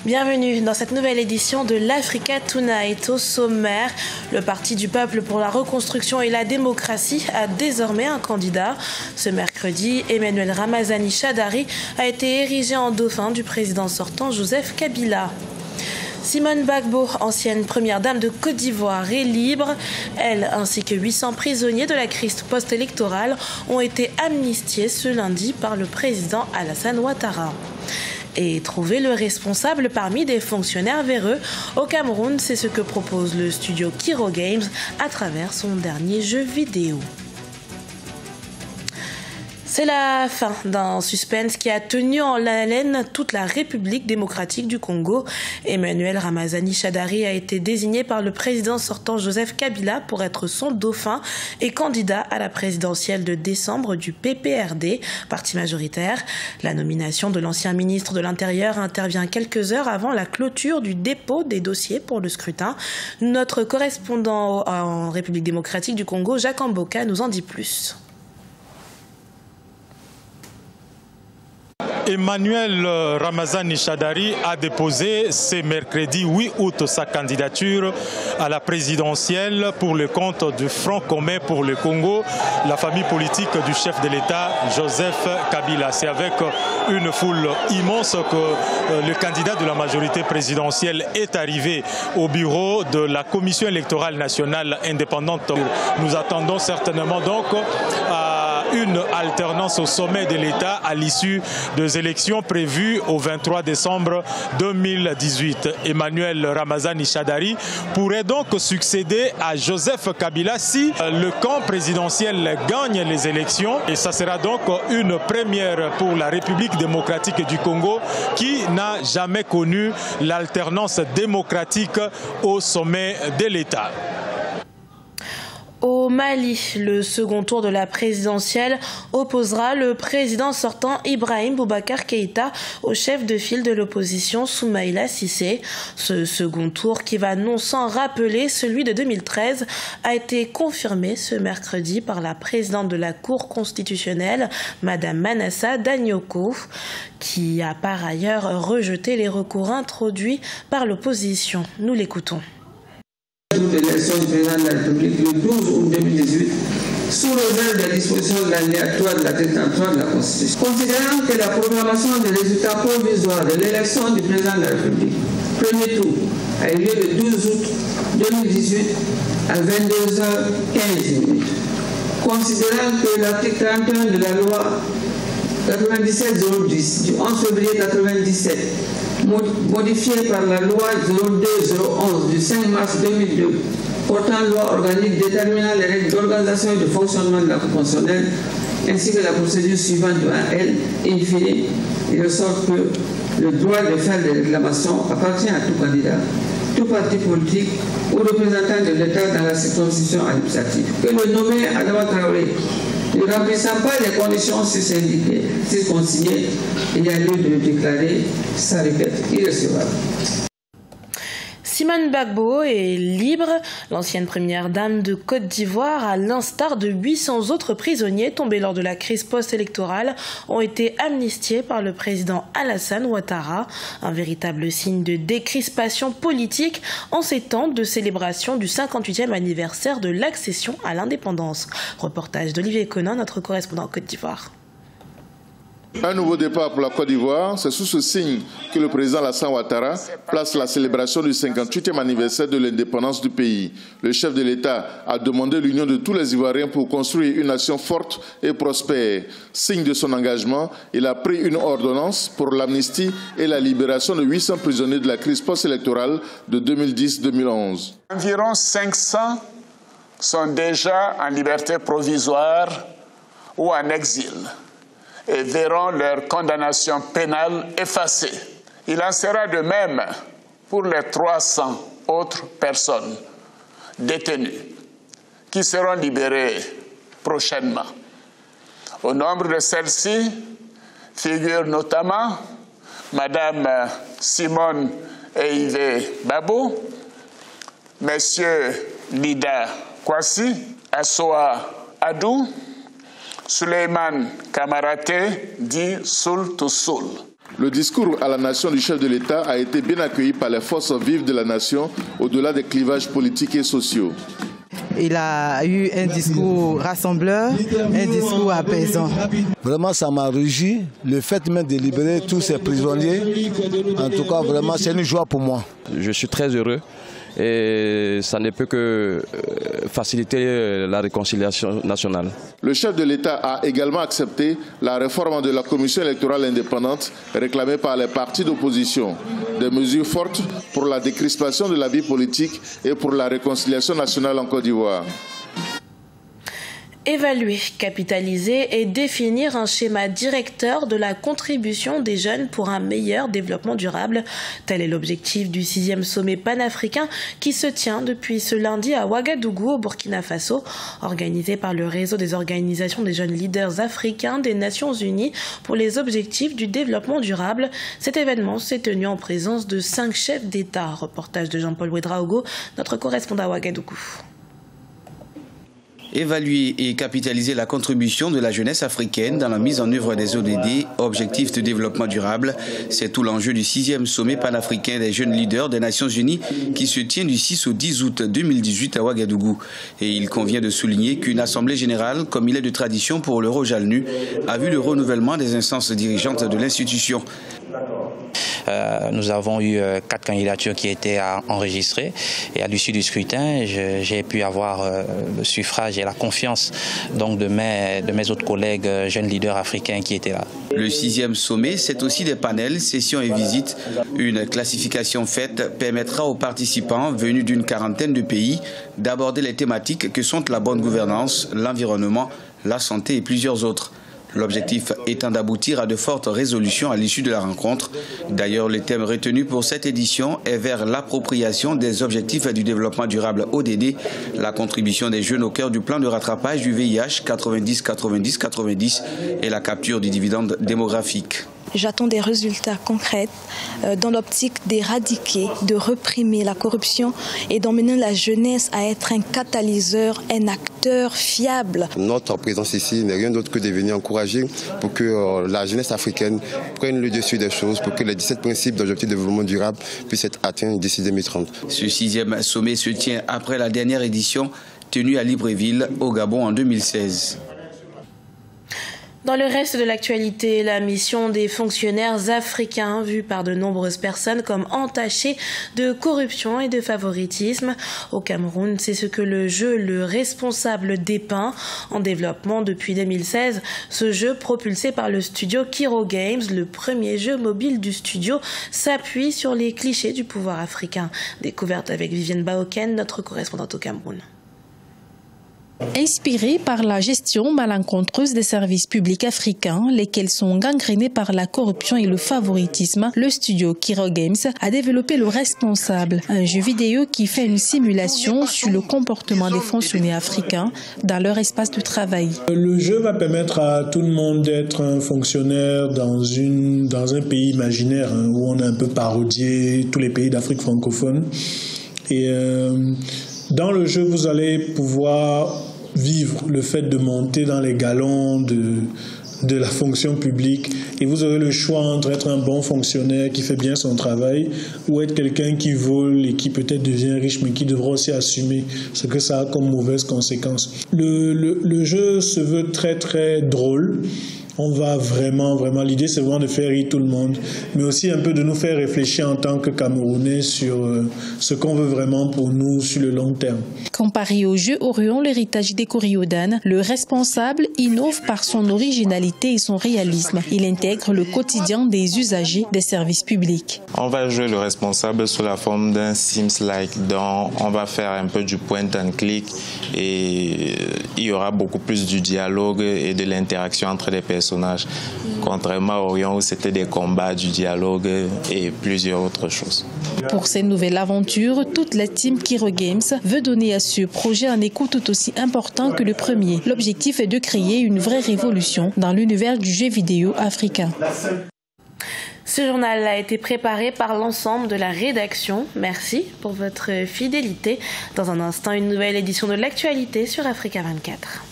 Bienvenue dans cette nouvelle édition de l'Africa Tonight. Au sommaire, le Parti du peuple pour la reconstruction et la démocratie a désormais un candidat. Ce mercredi, Emmanuel Ramazani Shadary a été érigé en dauphin du président sortant Joseph Kabila. Simone Gbagbo, ancienne première dame de Côte d'Ivoire, est libre. Elle ainsi que 800 prisonniers de la crise post-électorale ont été amnistiés ce lundi par le président Alassane Ouattara. Et trouver le responsable parmi des fonctionnaires véreux au Cameroun, c'est ce que propose le studio Kiro Games à travers son dernier jeu vidéo. C'est la fin d'un suspense qui a tenu en haleine toute la République démocratique du Congo. Emmanuel Ramazani Shadary a été désigné par le président sortant Joseph Kabila pour être son dauphin et candidat à la présidentielle de décembre du PPRD, parti majoritaire. La nomination de l'ancien ministre de l'Intérieur intervient quelques heures avant la clôture du dépôt des dossiers pour le scrutin. Notre correspondant en République démocratique du Congo, Jacques Amboka, nous en dit plus. Emmanuel Ramazani Shadary a déposé ce mercredi 8 août sa candidature à la présidentielle pour le compte du Front commun pour le Congo, la famille politique du chef de l'État Joseph Kabila. C'est avec une foule immense que le candidat de la majorité présidentielle est arrivé au bureau de la Commission électorale nationale indépendante. Nous attendons certainement donc à une alternance au sommet de l'État à l'issue des élections prévues au 23 décembre 2018. Emmanuel Ramazani Shadary pourrait donc succéder à Joseph Kabila si le camp présidentiel gagne les élections. Et ça sera donc une première pour la République démocratique du Congo qui n'a jamais connu l'alternance démocratique au sommet de l'État. Au Mali, le second tour de la présidentielle opposera le président sortant Ibrahim Boubacar Keïta au chef de file de l'opposition Soumaïla Cissé. Ce second tour, qui va non sans rappeler celui de 2013, a été confirmé ce mercredi par la présidente de la Cour constitutionnelle, Madame Manassa Danyoko, qui a par ailleurs rejeté les recours introduits par l'opposition. Nous l'écoutons. De l'élection du président de la République le 12 août 2018, sous réserve des dispositions de l'alinéa 3 de l'article 33 de la Constitution. Considérant que la proclamation des résultats provisoires de l'élection du président de la République, premier tour, a eu lieu le 12 août 2018 à 22h15. Considérant que l'article 31 de la loi 97-010 du 11 février 1997, modifié par la loi 02-011 du 5 mars 2002, portant loi organique déterminant les règles d'organisation et de fonctionnement de la Cour constitutionnelle, ainsi que la procédure suivante du 1L, in fine, il ressort que le droit de faire des réclamations appartient à tout candidat, tout parti politique ou représentant de l'État dans la circonscription administrative. Que le nommé Adama Traoré, ne remplissant pas les conditions consignées, il y a lieu de le déclarer, ça répète, irrecevable. Simone Gbagbo est libre. L'ancienne première dame de Côte d'Ivoire, à l'instar de 800 autres prisonniers tombés lors de la crise post-électorale, ont été amnistiés par le président Alassane Ouattara. Un véritable signe de décrispation politique en ces temps de célébration du 58e anniversaire de l'accession à l'indépendance. Reportage d'Olivier Conan, notre correspondant en Côte d'Ivoire. Un nouveau départ pour la Côte d'Ivoire, c'est sous ce signe que le président Alassane Ouattara place la célébration du 58e anniversaire de l'indépendance du pays. Le chef de l'État a demandé l'union de tous les Ivoiriens pour construire une nation forte et prospère. Signe de son engagement, il a pris une ordonnance pour l'amnistie et la libération de 800 prisonniers de la crise post-électorale de 2010-2011. Environ 500 sont déjà en liberté provisoire ou en exil et verront leur condamnation pénale effacée. Il en sera de même pour les 300 autres personnes détenues qui seront libérées prochainement. Au nombre de celles-ci figurent notamment Madame Simone Eivé Babo, Messieurs Lida Kwasi, Assoa Adou, Suleiman Kamaraté dit Soul to Soul. Le discours à la nation du chef de l'État a été bien accueilli par les forces vives de la nation, au-delà des clivages politiques et sociaux. Il a eu un discours rassembleur, un discours apaisant. Vraiment, ça m'a réjoui, le fait même de libérer tous ces prisonniers. En tout cas, vraiment, c'est une joie pour moi. Je suis très heureux et ça ne peut que faciliter la réconciliation nationale. Le chef de l'État a également accepté la réforme de la commission électorale indépendante réclamée par les partis d'opposition. Des mesures fortes pour la décrispation de la vie politique et pour la réconciliation nationale en Côte d'Ivoire. Évaluer, capitaliser et définir un schéma directeur de la contribution des jeunes pour un meilleur développement durable. Tel est l'objectif du 6e sommet panafricain qui se tient depuis ce lundi à Ouagadougou au Burkina Faso, organisé par le réseau des organisations des jeunes leaders africains des Nations Unies pour les objectifs du développement durable. Cet événement s'est tenu en présence de 5 chefs d'État. Reportage de Jean-Paul Ouedraogo, notre correspondant à Ouagadougou. Évaluer et capitaliser la contribution de la jeunesse africaine dans la mise en œuvre des ODD, Objectifs de développement durable, c'est tout l'enjeu du 6e sommet panafricain des jeunes leaders des Nations Unies qui se tient du 6 au 10 août 2018 à Ouagadougou. Et il convient de souligner qu'une assemblée générale, comme il est de tradition pour l'Euro-JALNU, a vu le renouvellement des instances dirigeantes de l'institution. Nous avons eu 4 candidatures qui étaient enregistrées et à l'issue du scrutin, j'ai pu avoir le suffrage et la confiance donc de mes autres collègues jeunes leaders africains qui étaient là. Le 6e sommet, c'est aussi des panels, sessions et visites. Une classification faite permettra aux participants venus d'une quarantaine de pays d'aborder les thématiques que sont la bonne gouvernance, l'environnement, la santé et plusieurs autres. L'objectif étant d'aboutir à de fortes résolutions à l'issue de la rencontre. D'ailleurs, le thème retenu pour cette édition est vers l'appropriation des objectifs du développement durable ODD, la contribution des jeunes au cœur du plan de rattrapage du VIH 90-90-90 et la capture du dividende démographique. J'attends des résultats concrets dans l'optique d'éradiquer, de réprimer la corruption et d'emmener la jeunesse à être un catalyseur, un acteur fiable. Notre présence ici n'est rien d'autre que de venir encourager pour que la jeunesse africaine prenne le dessus des choses, pour que les 17 principes d'objectifs de développement durable puissent être atteints d'ici 2030. Ce 6e sommet se tient après la dernière édition tenue à Libreville, au Gabon en 2016. Dans le reste de l'actualité, la mission des fonctionnaires africains, vue par de nombreuses personnes comme entachée de corruption et de favoritisme. Au Cameroun, c'est ce que le jeu Le Responsable dépeint. En développement depuis 2016, ce jeu propulsé par le studio Kiro Games, le premier jeu mobile du studio, s'appuie sur les clichés du pouvoir africain. Découverte avec Vivienne Baoken, notre correspondante au Cameroun. Inspiré par la gestion malencontreuse des services publics africains, lesquels sont gangrénés par la corruption et le favoritisme, le studio Kiro Games a développé Le Responsable, un jeu vidéo qui fait une simulation sur le comportement des fonctionnaires africains dans leur espace de travail. Le jeu va permettre à tout le monde d'être un fonctionnaire dans un pays imaginaire où on a un peu parodié tous les pays d'Afrique francophone. Et dans le jeu, vous allez pouvoir vivre le fait de monter dans les galons de la fonction publique et vous aurez le choix entre être un bon fonctionnaire qui fait bien son travail ou être quelqu'un qui vole et qui peut-être devient riche mais qui devra aussi assumer ce que ça a comme mauvaise conséquence. Le jeu se veut très très drôle. On va vraiment, l'idée c'est vraiment de faire rire tout le monde, mais aussi un peu de nous faire réfléchir en tant que Camerounais sur ce qu'on veut vraiment pour nous sur le long terme. Comparé au jeu Orion, l'héritage des Coriodan, Le Responsable innove par son originalité et son réalisme. Il intègre le quotidien des usagers des services publics. On va jouer Le Responsable sous la forme d'un Sims-like, dont on va faire un peu du point and click et il y aura beaucoup plus du dialogue et de l'interaction entre les personnages. Contrairement à Orion où c'était des combats, du dialogue et plusieurs autres choses. Pour cette nouvelle aventure, toute la team Kiro Games veut donner à ce projet un écho tout aussi important que le premier. L'objectif est de créer une vraie révolution dans l'univers du jeu vidéo africain. Ce journal a été préparé par l'ensemble de la rédaction. Merci pour votre fidélité. Dans un instant, une nouvelle édition de l'actualité sur Africa 24.